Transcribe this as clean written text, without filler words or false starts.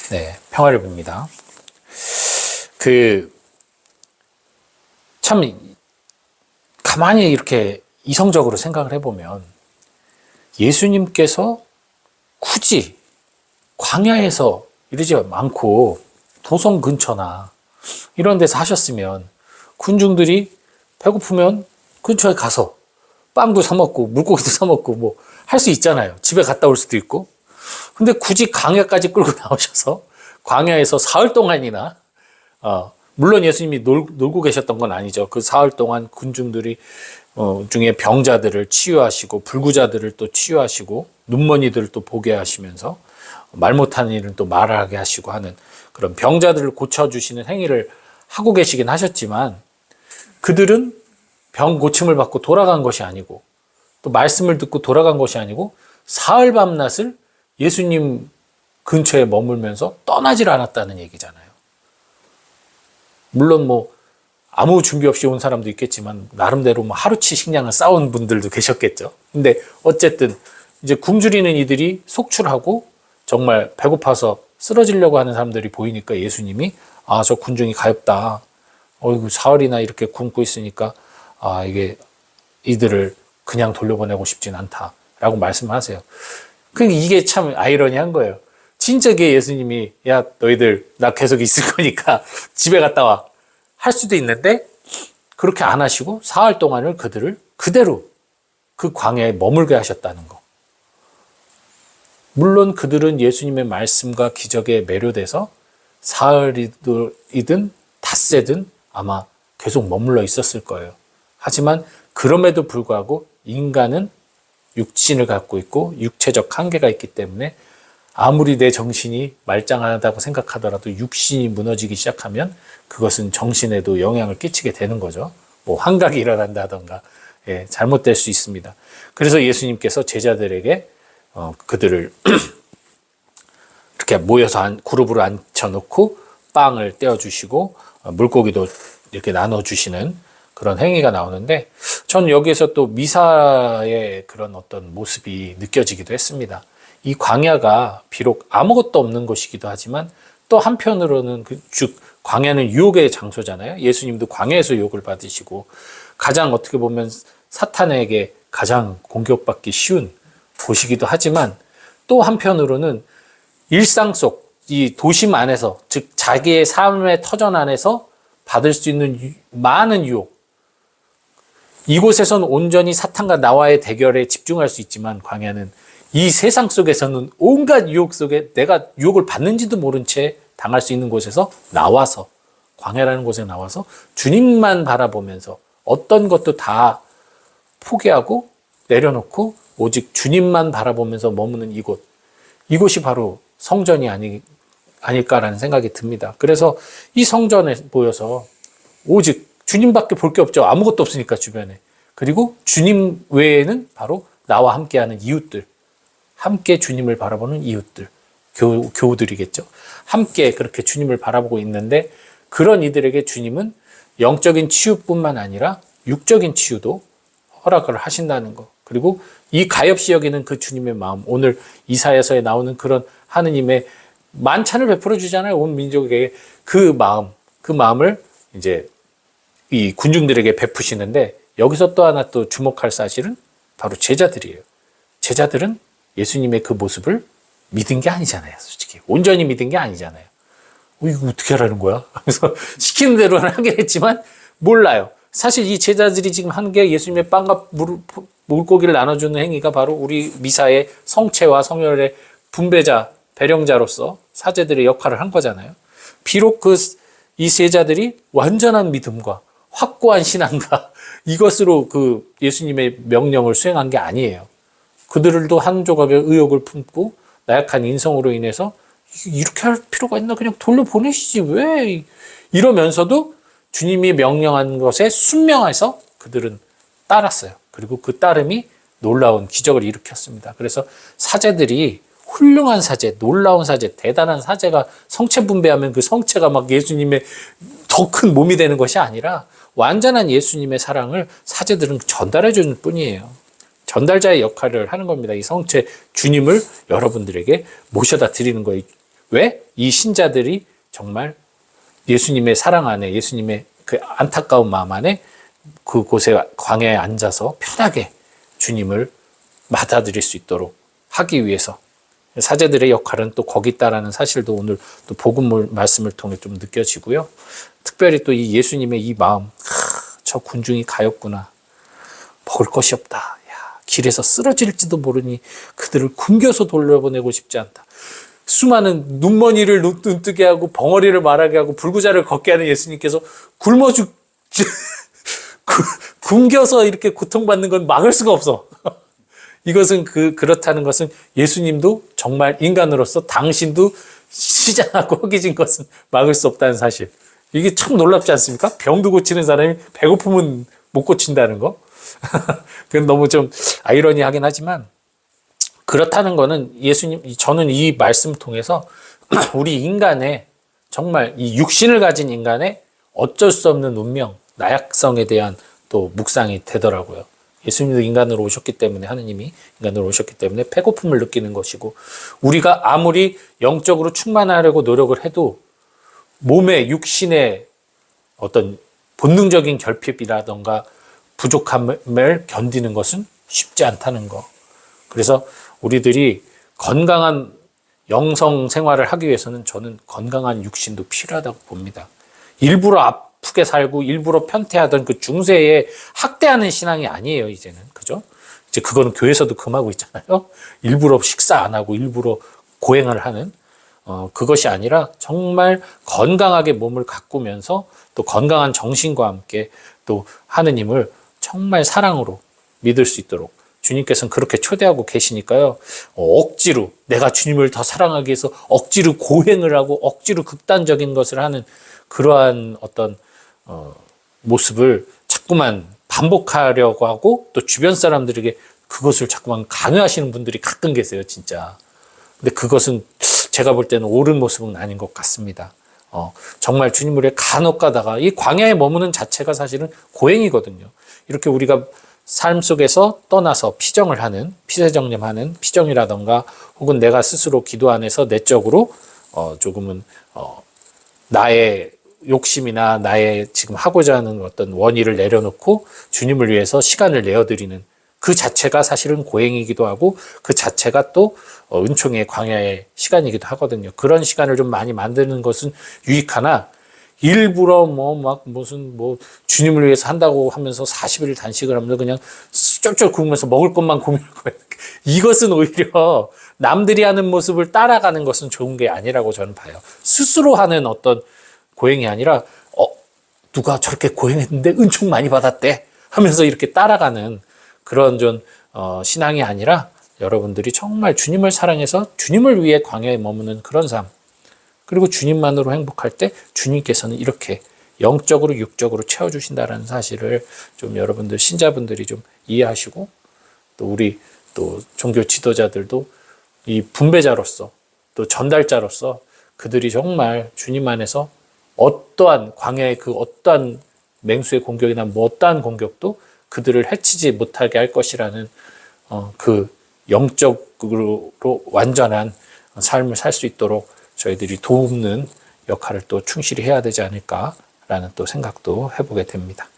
네, 평화를 빕니다. 참, 가만히 이렇게 이성적으로 생각을 해보면, 예수님께서 굳이 광야에서 이러지 않고 도성 근처나 이런 데서 하셨으면, 군중들이 배고프면 근처에 가서 빵도 사먹고, 물고기도 사먹고, 뭐, 할 수 있잖아요. 집에 갔다 올 수도 있고. 근데 굳이 광야까지 끌고 나오셔서, 광야에서 사흘 동안이나, 물론 예수님이 놀고 계셨던 건 아니죠. 그 사흘 동안 군중들이 중에 병자들을 치유하시고 불구자들을 또 치유하시고 눈먼이들을 또 보게 하시면서 말 못하는 일은 또 말하게 하시고 하는 그런 병자들을 고쳐주시는 행위를 하고 계시긴 하셨지만 그들은 병 고침을 받고 돌아간 것이 아니고 또 말씀을 듣고 돌아간 것이 아니고 사흘 밤낮을 예수님 근처에 머물면서 떠나질 않았다는 얘기잖아요. 물론 뭐 아무 준비 없이 온 사람도 있겠지만 나름대로 뭐 하루치 식량을 쌓은 분들도 계셨겠죠. 근데 어쨌든 이제 굶주리는 이들이 속출하고 정말 배고파서 쓰러지려고 하는 사람들이 보이니까 예수님이 저 군중이 가엾다. 어이구 사흘이나 이렇게 굶고 있으니까 이게 이들을 그냥 돌려보내고 싶진 않다라고 말씀하세요. 이게 참 아이러니한 거예요. 진짜게 예수님이 야 너희들 나 계속 있을 거니까 집에 갔다 와 할 수도 있는데 그렇게 안 하시고 사흘 동안을 그들을 그대로 그 광야에 머물게 하셨다는 거. 물론 그들은 예수님의 말씀과 기적에 매료돼서 사흘이든 닷새든 아마 계속 머물러 있었을 거예요. 하지만 그럼에도 불구하고 인간은 육신을 갖고 있고 육체적 한계가 있기 때문에 아무리 내 정신이 말짱하다고 생각하더라도 육신이 무너지기 시작하면 그것은 정신에도 영향을 끼치게 되는 거죠. 뭐 환각이 일어난다던가 잘못될 수 있습니다. 그래서 예수님께서 제자들에게 그들을 이렇게 모여서 그룹으로 앉혀놓고 빵을 떼어주시고 물고기도 이렇게 나눠주시는 그런 행위가 나오는데 저는 여기에서 또 미사의 그런 어떤 모습이 느껴지기도 했습니다. 이 광야가 비록 아무것도 없는 곳이기도 하지만 또 한편으로는 즉 광야는 유혹의 장소잖아요. 예수님도 광야에서 유혹을 받으시고 가장 어떻게 보면 사탄에게 가장 공격받기 쉬운 곳이기도 하지만 또 한편으로는 일상 속 이 도심 안에서 즉 자기의 삶의 터전 안에서 받을 수 있는 많은 유혹 이곳에서는 온전히 사탄과 나와의 대결에 집중할 수 있지만 광야는 이 세상 속에서는 온갖 유혹 속에 내가 유혹을 받는지도 모른 채 당할 수 있는 곳에서 나와서 광야라는 곳에 나와서 주님만 바라보면서 어떤 것도 다 포기하고 내려놓고 오직 주님만 바라보면서 머무는 이곳이 바로 성전이 아닐까라는 생각이 듭니다. 그래서 이 성전에 모여서 오직 주님밖에 볼 게 없죠. 아무것도 없으니까 주변에. 그리고 주님 외에는 바로 나와 함께하는 이웃들. 함께 주님을 바라보는 이웃들, 교우들이겠죠. 함께 그렇게 주님을 바라보고 있는데 그런 이들에게 주님은 영적인 치유뿐만 아니라 육적인 치유도 허락을 하신다는 거. 그리고 이 가엾이 여기는 그 주님의 마음, 오늘 이사야서에 나오는 그런 하느님의 만찬을 베풀어 주잖아요. 온 민족에게 그 마음을 이제 이 군중들에게 베푸시는데 여기서 또 하나 또 주목할 사실은 바로 제자들이에요. 제자들은 예수님의 그 모습을 믿은 게 아니잖아요. 솔직히. 온전히 믿은 게 아니잖아요. 이거 어떻게 하라는 거야? 그래서 시키는 대로는 하긴 했지만 몰라요. 사실 이 제자들이 지금 한 게 예수님의 빵과 물고기를 나눠주는 행위가 바로 우리 미사의 성체와 성혈의 분배자, 배령자로서 사제들의 역할을 한 거잖아요. 비록 이 제자들이 완전한 믿음과 확고한 신앙과 이것으로 그 예수님의 명령을 수행한 게 아니에요. 그들도 한 조각의 의욕을 품고 나약한 인성으로 인해서 이렇게 할 필요가 있나 그냥 돌려보내시지 왜 이러면서도 주님이 명령한 것에 순명해서 그들은 따랐어요. 그리고 그 따름이 놀라운 기적을 일으켰습니다. 그래서 사제들이 훌륭한 사제, 놀라운 사제, 대단한 사제가 성체 분배하면 그 성체가 막 예수님의 더 큰 몸이 되는 것이 아니라 완전한 예수님의 사랑을 사제들은 전달해 주는 뿐이에요. 전달자의 역할을 하는 겁니다. 이 성체 주님을 여러분들에게 모셔다 드리는 거예요. 왜? 이 신자들이 정말 예수님의 사랑 안에, 예수님의 그 안타까운 마음 안에 그곳에 광야에 앉아서 편하게 주님을 받아들일 수 있도록 하기 위해서 사제들의 역할은 또 거기 있다라는 사실도 오늘 또 복음 말씀을 통해 좀 느껴지고요. 특별히 또 이 예수님의 이 마음, 저 군중이 가엾구나. 먹을 것이 없다. 야, 길에서 쓰러질지도 모르니 그들을 굶겨서 돌려보내고 싶지 않다. 수많은 눈머니를 눈뜨게 하고 벙어리를 말하게 하고 불구자를 걷게 하는 예수님께서 굶겨서 이렇게 고통받는 건 막을 수가 없어. 이것은 그렇다는 것은 예수님도 정말 인간으로서 당신도 시장하고 허기진 것은 막을 수 없다는 사실. 이게 참 놀랍지 않습니까? 병도 고치는 사람이 배고픔은 못 고친다는 거. 그건 너무 좀 아이러니하긴 하지만 그렇다는 거는 저는 이 말씀 통해서 우리 인간의 정말 이 육신을 가진 인간의 어쩔 수 없는 운명, 나약성에 대한 또 묵상이 되더라고요. 예수님도 인간으로 오셨기 때문에, 하느님이 인간으로 오셨기 때문에 배고픔을 느끼는 것이고, 우리가 아무리 영적으로 충만하려고 노력을 해도 몸의 육신의 어떤 본능적인 결핍이라던가 부족함을 견디는 것은 쉽지 않다는 거. 그래서 우리들이 건강한 영성 생활을 하기 위해서는 저는 건강한 육신도 필요하다고 봅니다. 일부러 아프게 살고 일부러 편퇴하던 그 중세에 학대하는 신앙이 아니에요, 이제는. 그죠? 이제 그거는 교회에서도 금하고 있잖아요. 일부러 식사 안 하고 일부러 고행을 하는 그것이 아니라 정말 건강하게 몸을 가꾸면서 또 건강한 정신과 함께 또 하느님을 정말 사랑으로 믿을 수 있도록 주님께서는 그렇게 초대하고 계시니까요. 억지로 내가 주님을 더 사랑하기 위해서 억지로 고행을 하고 억지로 극단적인 것을 하는 그러한 어떤 모습을 자꾸만 반복하려고 하고 또 주변 사람들에게 그것을 자꾸만 강요하시는 분들이 가끔 계세요, 진짜. 근데 그것은 제가 볼 때는 옳은 모습은 아닌 것 같습니다. 정말 주님을 위해 간혹 가다가 이 광야에 머무는 자체가 사실은 고행이거든요. 이렇게 우리가 삶 속에서 떠나서 피정을 하는, 피세정념하는 피정이라던가 혹은 내가 스스로 기도 안에서 내적으로 조금은 나의 욕심이나 나의 지금 하고자 하는 어떤 원의를 내려놓고 주님을 위해서 시간을 내어드리는 그 자체가 사실은 고행이기도 하고 그 자체가 또 은총의 광야의 시간이기도 하거든요. 그런 시간을 좀 많이 만드는 것은 유익하나 일부러 무슨 주님을 위해서 한다고 하면서 40일 단식을 하면서 그냥 쫄쫄 굶으면서 먹을 것만 고민하고 이것은 오히려 남들이 하는 모습을 따라가는 것은 좋은 게 아니라고 저는 봐요. 스스로 하는 어떤 고행이 아니라 누가 저렇게 고행했는데 은총 많이 받았대 하면서 이렇게 따라가는 그런 좀 신앙이 아니라 여러분들이 정말 주님을 사랑해서 주님을 위해 광야에 머무는 그런 삶, 그리고 주님만으로 행복할 때 주님께서는 이렇게 영적으로 육적으로 채워주신다는 사실을 좀 여러분들 신자분들이 좀 이해하시고 또 우리 또 종교 지도자들도 이 분배자로서 또 전달자로서 그들이 정말 주님 안에서 어떠한 광야의 그 어떠한 맹수의 공격이나 어떠한 공격도 그들을 해치지 못하게 할 것이라는 그 영적으로 완전한 삶을 살 수 있도록 저희들이 돕는 역할을 또 충실히 해야 되지 않을까라는 또 생각도 해보게 됩니다.